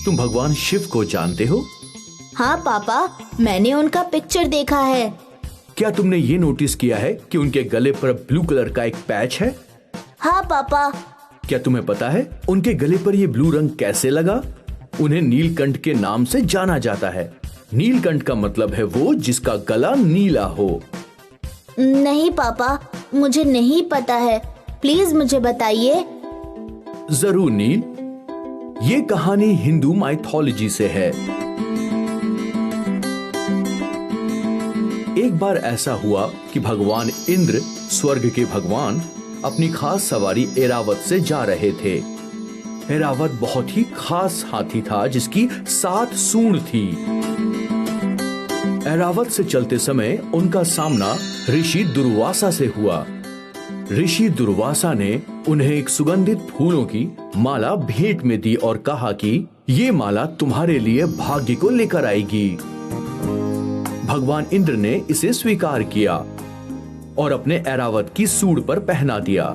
तुम भगवान शिव को जानते हो? हाँ पापा, मैंने उनका पिक्चर देखा है। क्या तुमने ये नोटिस किया है कि उनके गले पर ब्लू कलर का एक पैच है? हाँ पापा। क्या तुम्हें पता है उनके गले पर ये ब्लू रंग कैसे लगा? उन्हें नीलकंठ के नाम से जाना जाता है। नीलकंठ का मतलब है वो जिसका गला नीला हो। नहीं पापा, मुझे नहीं पता है, प्लीज मुझे बताइए। जरूर नील, ये कहानी हिंदू माइथोलॉजी से है। एक बार ऐसा हुआ कि भगवान इंद्र, स्वर्ग के भगवान, अपनी खास सवारी ऐरावत से जा रहे थे। ऐरावत बहुत ही खास हाथी था जिसकी 7 सूंड थी। ऐरावत से चलते समय उनका सामना ऋषि दुर्वासा से हुआ। ऋषि दुर्वासा ने उन्हें एक सुगंधित फूलों की माला भेंट में दी और कहा कि ये माला तुम्हारे लिए भाग्य को लेकर आएगी। भगवान इंद्र ने इसे स्वीकार किया और अपने ऐरावत की सूंड पर पहना दिया।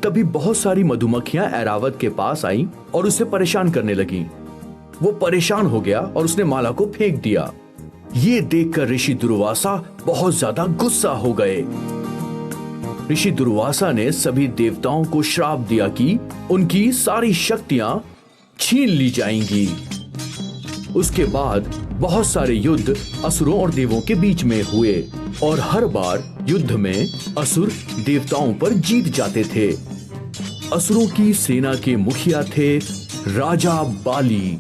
तभी बहुत सारी मधुमक्खियां ऐरावत के पास आईं और उसे परेशान करने लगीं। वो परेशान हो गया और उसने माला को फेंक दिया। ये देखकर ऋषि दुर्वासा बहुत ज्यादा गुस्सा हो गए। ऋषि दुर्वासा ने सभी देवताओं को श्राप दिया कि उनकी सारी शक्तियां छीन ली जाएंगी। उसके बाद बहुत सारे युद्ध असुरों और देवों के बीच में हुए और हर बार युद्ध में असुर देवताओं पर जीत जाते थे। असुरों की सेना के मुखिया थे राजा बाली।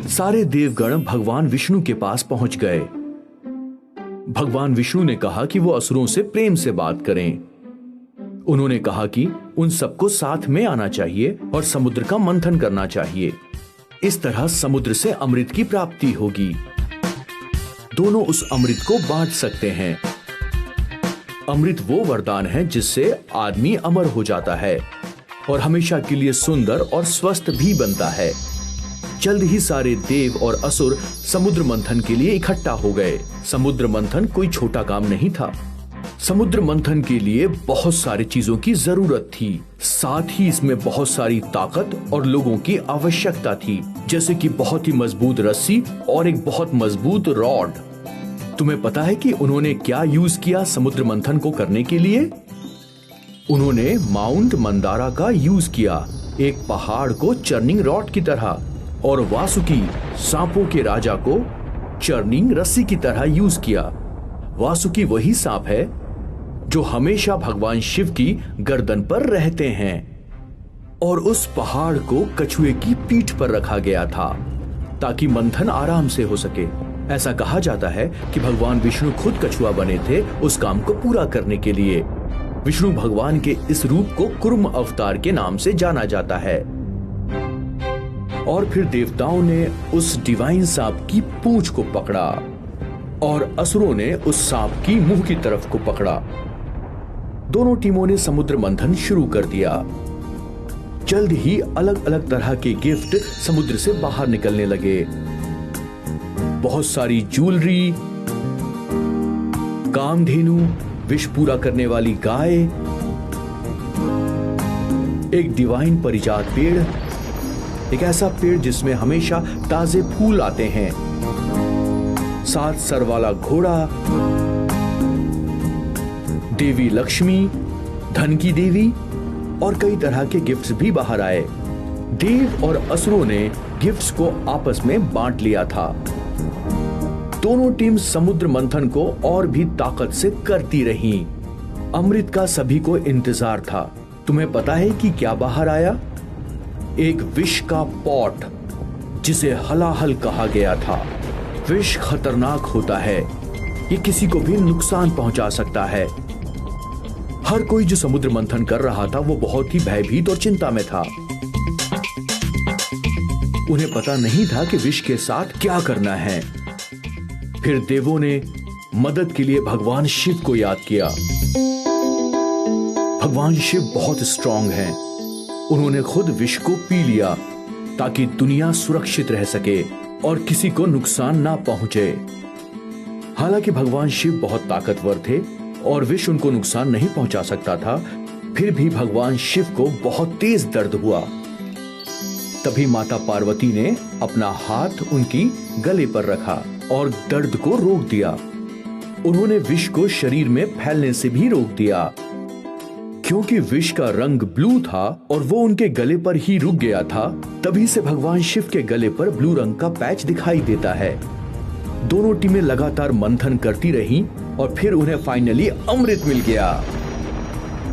सारे देवगण भगवान विष्णु के पास पहुंच गए। भगवान विष्णु ने कहा कि वो असुरों से प्रेम से बात करें। उन्होंने कहा कि उन सबको साथ में आना चाहिए और समुद्र का मंथन करना चाहिए। इस तरह समुद्र से अमृत की प्राप्ति होगी। दोनों उस अमृत को बांट सकते हैं। अमृत वो वरदान है जिससे आदमी अमर हो जाता है और हमेशा के लिए सुंदर और स्वस्थ भी बनता है। जल्द ही सारे देव और असुर समुद्र मंथन के लिए इकट्ठा हो गए। समुद्र मंथन कोई छोटा काम नहीं था। समुद्र मंथन के लिए बहुत सारी चीजों की जरूरत थी। साथ ही इसमें बहुत सारी ताकत और लोगों की आवश्यकता थी, जैसे कि बहुत ही मजबूत रस्सी और एक बहुत मजबूत रॉड। तुम्हें पता है कि उन्होंने क्या यूज किया समुद्र मंथन को करने के लिए? उन्होंने माउंट मंदारा का यूज किया, एक पहाड़ को चर्निंग रॉड की तरह, और वासुकी सांपों के राजा को चर्निंग रस्सी की तरह यूज किया। वासुकी वही सांप है जो हमेशा भगवान शिव की गर्दन पर रहते हैं और उस पहाड़ को कछुए की पीठ पर रखा गया था ताकि मंथन आराम से हो सके। ऐसा कहा जाता है कि भगवान विष्णु खुद कछुआ बने थे उस काम को पूरा करने के लिए। विष्णु भगवान के इस रूप को कुर्म अवतार के नाम से जाना जाता है। और फिर देवताओं ने उस डिवाइन सांप की पूंछ को पकड़ा और असुरों ने उस सांप की मुंह की तरफ को पकड़ा। दोनों टीमों ने समुद्र मंथन शुरू कर दिया। जल्द ही अलग अलग तरह के गिफ्ट समुद्र से बाहर निकलने लगे। बहुत सारी ज्वेलरी, कामधेनु, विष पूरा करने वाली गाय, एक डिवाइन परिजात पेड़, एक ऐसा पेड़ जिसमें हमेशा ताजे फूल आते हैं, 7 सर वाला घोड़ा, देवी लक्ष्मी, धन की देवी और कई तरह के गिफ्ट्स भी बाहर आए। देव और असुरों ने गिफ्ट्स को आपस में बांट लिया था। दोनों टीम समुद्र मंथन को और भी ताकत से करती रहीं। अमृत का सभी को इंतजार था। तुम्हें पता है कि क्या बाहर आया? एक विष का पॉट जिसे हलाहल कहा गया था। विष खतरनाक होता है, ये किसी को भी नुकसान पहुंचा सकता है। हर कोई जो समुद्र मंथन कर रहा था वो बहुत ही भयभीत और चिंता में था। उन्हें पता नहीं था कि विष के साथ क्या करना है। फिर देवों ने मदद के लिए भगवान शिव को याद किया। भगवान शिव बहुत स्ट्रांग हैं। उन्होंने खुद विष को पी लिया ताकि दुनिया सुरक्षित रह सके और किसी को नुकसान ना पहुंचे। हालांकि भगवान शिव बहुत ताकतवर थे और विष उनको नुकसान नहीं पहुंचा सकता था, फिर भी भगवान शिव को बहुत तेज दर्द हुआ। तभी माता पार्वती ने अपना हाथ उनकी गले पर रखा और दर्द को रोक दिया। उन्होंने विष को शरीर में फैलने से भी रोक दिया। क्योंकि विष का रंग ब्लू था और वो उनके गले पर ही रुक गया था, तभी से भगवान शिव के गले पर ब्लू रंग का पैच दिखाई देता है। दोनों टीमें लगातार मंथन करती रहीं और फिर उन्हें फाइनली अमृत मिल गया।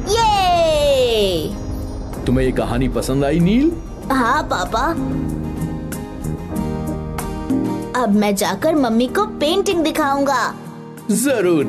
ये! तुम्हें ये कहानी पसंद आई नील? हाँ पापा। अब मैं जाकर मम्मी को पेंटिंग दिखाऊंगा। जरूर।